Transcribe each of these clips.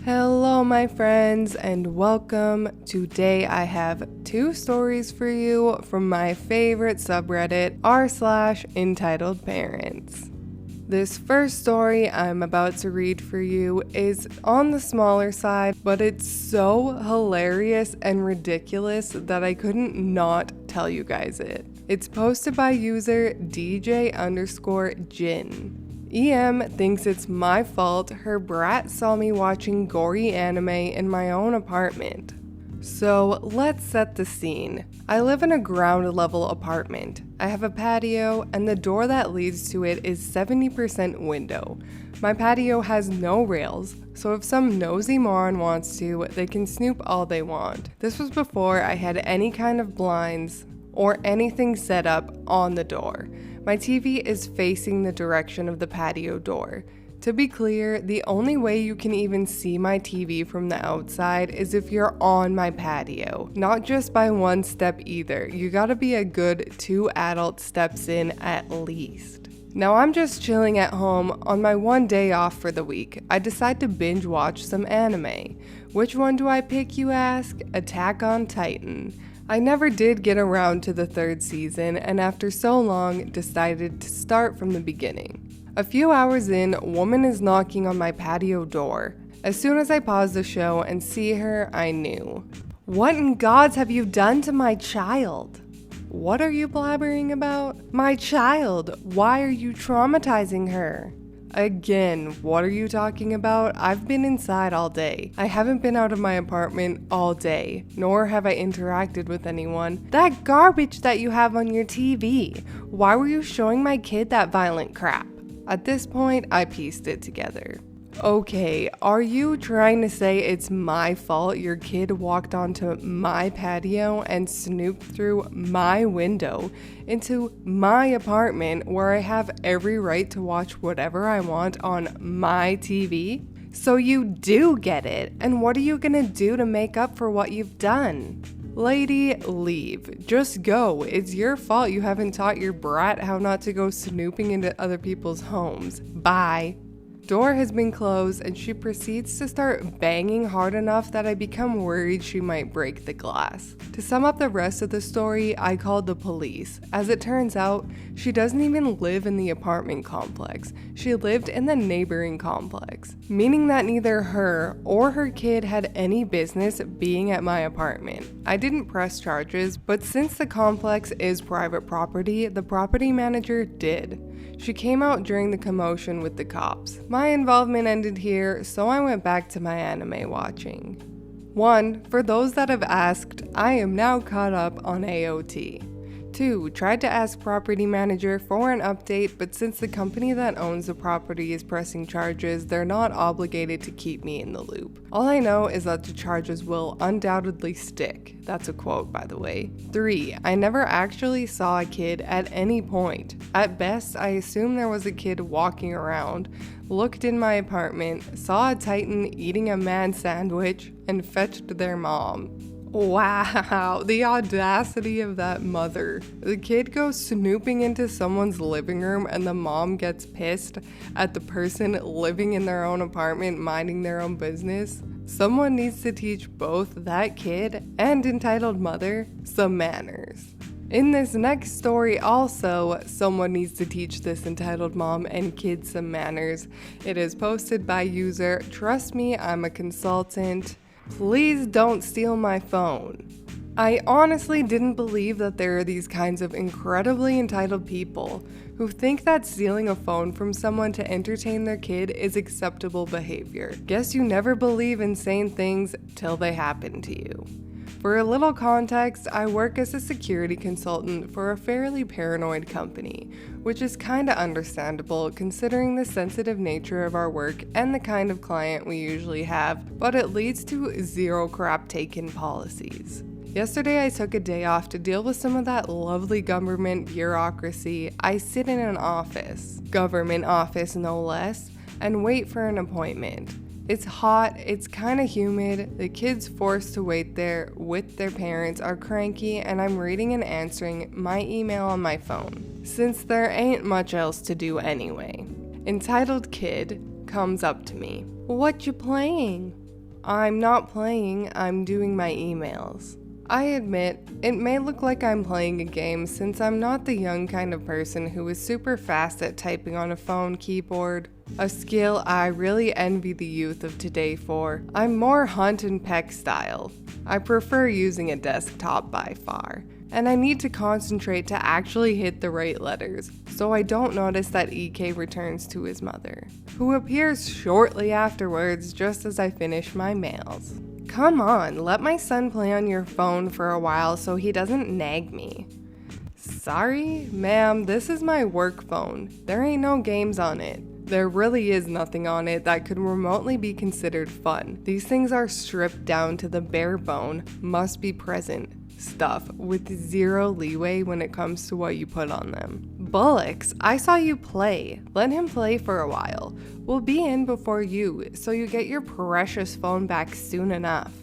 Hello my friends and welcome. Today I have two stories for you from my favorite subreddit r/entitledparents. This first story I'm about to read for you is on the smaller side, but it's so hilarious and ridiculous that I couldn't not tell you guys it. It's posted by user DJ_Jin. EM thinks it's my fault her brat saw me watching gory anime in my own apartment. So let's set the scene. I live in a ground level apartment. I have a patio and the door that leads to it is 70% window. My patio has no rails, so if some nosy moron wants to, they can snoop all they want. This was before I had any kind of blinds or anything set up on the door. My TV is facing the direction of the patio door. To be clear, the only way you can even see my TV from the outside is if you're on my patio. Not just by one step either. You gotta be a good 2 adult steps in at least. Now I'm just chilling at home on my one day off for the week. I decide to binge watch some anime. Which one do I pick, you ask? Attack on Titan. I never did get around to the 3rd season, and after so long, decided to start from the beginning. A few hours in, a woman is knocking on my patio door. As soon as I pause the show and see her, I knew. What in gods have you done to my child? What are you blabbering about? My child, why are you traumatizing her? Again, what are you talking about? I've been inside all day. I haven't been out of my apartment all day, nor have I interacted with anyone. That garbage that you have on your TV. Why were you showing my kid that violent crap? At this point, I pieced it together. Okay, are you trying to say it's my fault your kid walked onto my patio and snooped through my window into my apartment where I have every right to watch whatever I want on my TV? So you do get it, and what are you gonna do to make up for what you've done? Lady, leave. Just go. It's your fault you haven't taught your brat how not to go snooping into other people's homes. Bye. Door has been closed and she proceeds to start banging hard enough that I become worried she might break the glass. To sum up the rest of the story, I called the police. As it turns out, she doesn't even live in the apartment complex. She lived in the neighboring complex, meaning that neither her or her kid had any business being at my apartment. I didn't press charges, but since the complex is private property, the property manager did. She came out during the commotion with the cops. My involvement ended here, so I went back to my anime watching. 1. For those that have asked, I am now caught up on AOT. 2. Tried to ask property manager for an update, but since the company that owns the property is pressing charges, they're not obligated to keep me in the loop. All I know is that the charges will undoubtedly stick. That's a quote, by the way. 3. I never actually saw a kid at any point. At best, I assume there was a kid walking around, looked in my apartment, saw a Titan eating a man sandwich, and fetched their mom. Wow, the audacity of that mother. The kid goes snooping into someone's living room and the mom gets pissed at the person living in their own apartment minding their own business. Someone needs to teach both that kid and entitled mother some manners. In this next story also, someone needs to teach this entitled mom and kid some manners. It is posted by user Trust Me, I'm a Consultant. Please don't steal my phone. I honestly didn't believe that there are these kinds of incredibly entitled people who think that stealing a phone from someone to entertain their kid is acceptable behavior. Guess you never believe insane things till they happen to you. For a little context, I work as a security consultant for a fairly paranoid company, which is kinda understandable considering the sensitive nature of our work and the kind of client we usually have, but it leads to zero crap taken policies. Yesterday I took a day off to deal with some of that lovely government bureaucracy. I sit in an office, government office no less, and wait for an appointment. It's hot, it's kinda humid, the kids forced to wait there with their parents are cranky, and I'm reading and answering my email on my phone, since there ain't much else to do anyway. Entitled kid comes up to me. "What you playing?" "I'm not playing, I'm doing my emails." I admit, it may look like I'm playing a game since I'm not the young kind of person who is super fast at typing on a phone keyboard, a skill I really envy the youth of today for. I'm more hunt and peck style. I prefer using a desktop by far, and I need to concentrate to actually hit the right letters, so I don't notice that EK returns to his mother, who appears shortly afterwards just as I finish my mails. "Come on, let my son play on your phone for a while so he doesn't nag me." "Sorry, ma'am, this is my work phone. There ain't no games on it." There really is nothing on it that could remotely be considered fun. These things are stripped down to the bare bone, must be present stuff with zero leeway when it comes to what you put on them. "Bullocks, I saw you play. Let him play for a while. We'll be in before you, so you get your precious phone back soon enough."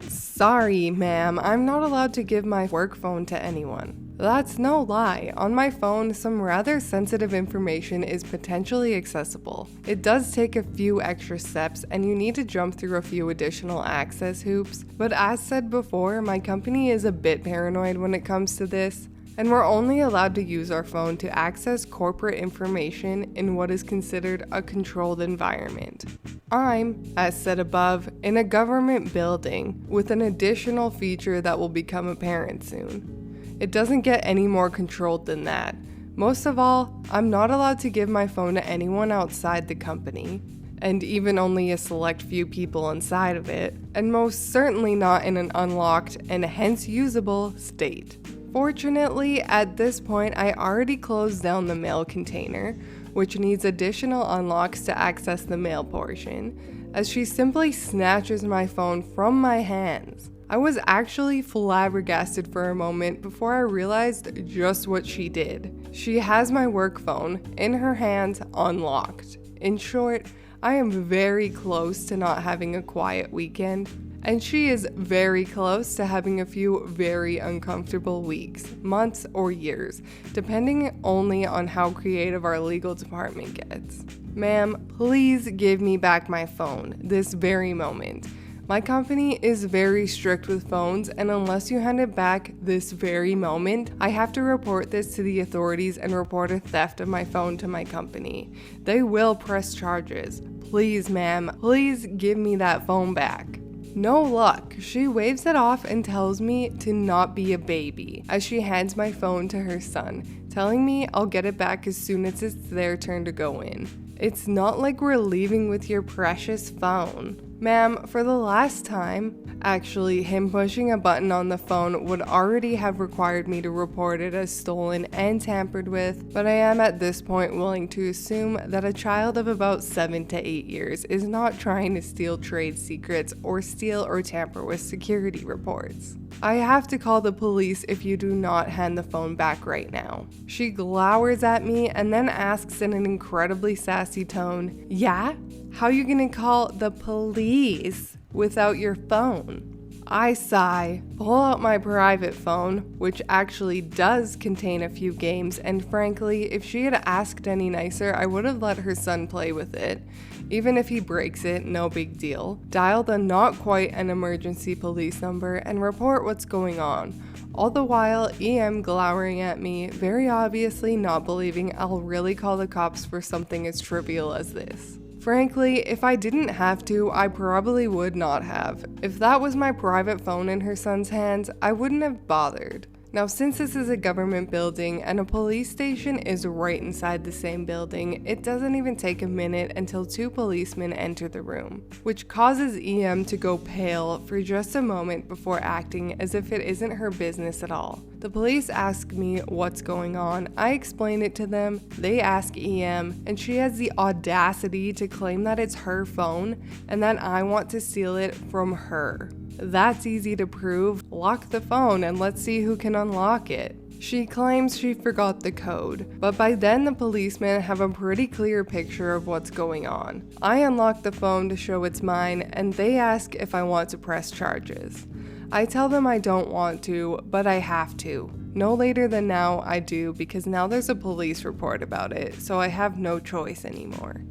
"Sorry, ma'am, I'm not allowed to give my work phone to anyone." That's no lie. On my phone, some rather sensitive information is potentially accessible. It does take a few extra steps and you need to jump through a few additional access hoops, but as said before, my company is a bit paranoid when it comes to this, and we're only allowed to use our phone to access corporate information in what is considered a controlled environment. I'm, as said above, in a government building with an additional feature that will become apparent soon. It doesn't get any more controlled than that. Most of all, I'm not allowed to give my phone to anyone outside the company, and even only a select few people inside of it, and most certainly not in an unlocked and hence usable state. Fortunately, at this point, I already closed down the mail container, which needs additional unlocks to access the mail portion, as she simply snatches my phone from my hands. I was actually flabbergasted for a moment before I realized just what she did. She has my work phone in her hands unlocked. In short, I am very close to not having a quiet weekend, and she is very close to having a few very uncomfortable weeks, months, or years, depending only on how creative our legal department gets. "Ma'am, please give me back my phone this very moment. My company is very strict with phones, and unless you hand it back this very moment, I have to report this to the authorities and report a theft of my phone to my company. They will press charges. Please, ma'am, please give me that phone back." No luck. She waves it off and tells me to not be a baby as she hands my phone to her son, telling me I'll get it back as soon as it's their turn to go in. It's not like we're leaving with your precious phone. "Ma'am, for the last time," actually, him pushing a button on the phone would already have required me to report it as stolen and tampered with, but I am at this point willing to assume that a child of about 7 to 8 years is not trying to steal trade secrets or steal or tamper with security reports. "I have to call the police if you do not hand the phone back right now." She glowers at me and then asks in an incredibly sassy tone, "Yeah? How you gonna call the police without your phone?" I sigh, pull out my private phone, which actually does contain a few games, and frankly, if she had asked any nicer, I would have let her son play with it. Even if he breaks it, no big deal. Dial the not quite an emergency police number and report what's going on. All the while, EM glowering at me, very obviously not believing I'll really call the cops for something as trivial as this. Frankly, if I didn't have to, I probably would not have. If that was my private phone in her son's hands, I wouldn't have bothered. Now, since this is a government building and a police station is right inside the same building, it doesn't even take a minute until 2 policemen enter the room, which causes EM to go pale for just a moment before acting as if it isn't her business at all. The police ask me what's going on, I explain it to them, they ask EM, and she has the audacity to claim that it's her phone and that I want to steal it from her. That's easy to prove. Lock the phone and let's see who can unlock it. She claims she forgot the code, but by then the policemen have a pretty clear picture of what's going on. I unlock the phone to show it's mine, and they ask if I want to press charges. I tell them I don't want to, but I have to. No later than now, I do, because now there's a police report about it, so I have no choice anymore.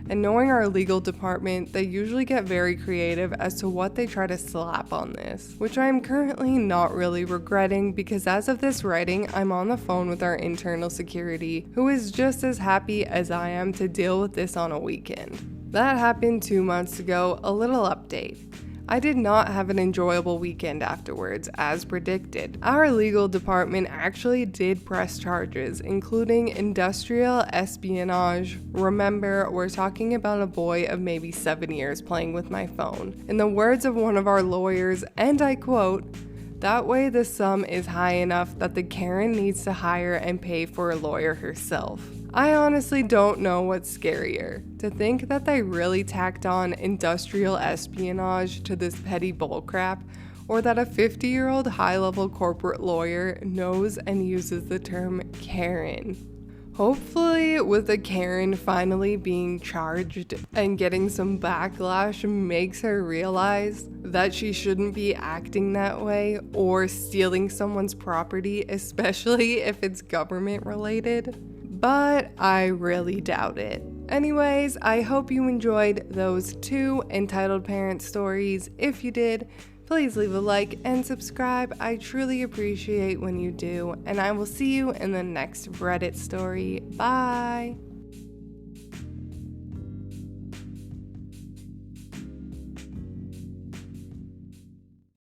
And knowing our legal department, they usually get very creative as to what they try to slap on this, which I am currently not really regretting because as of this writing, I'm on the phone with our internal security, who is just as happy as I am to deal with this on a weekend. That happened 2 months ago. A little update. I did not have an enjoyable weekend afterwards, as predicted. Our legal department actually did press charges, including industrial espionage. Remember, we're talking about a boy of maybe 7 years playing with my phone. In the words of one of our lawyers, and I quote, "That way the sum is high enough that the Karen needs to hire and pay for a lawyer herself." I honestly don't know what's scarier, to think that they really tacked on industrial espionage to this petty bullcrap, or that a 50-year-old high-level corporate lawyer knows and uses the term Karen. Hopefully, with the Karen finally being charged and getting some backlash makes her realize that she shouldn't be acting that way or stealing someone's property, especially if it's government related. But I really doubt it. Anyways, I hope you enjoyed those 2 entitled parent stories. If you did, please leave a like and subscribe. I truly appreciate when you do, and I will see you in the next Reddit story. Bye!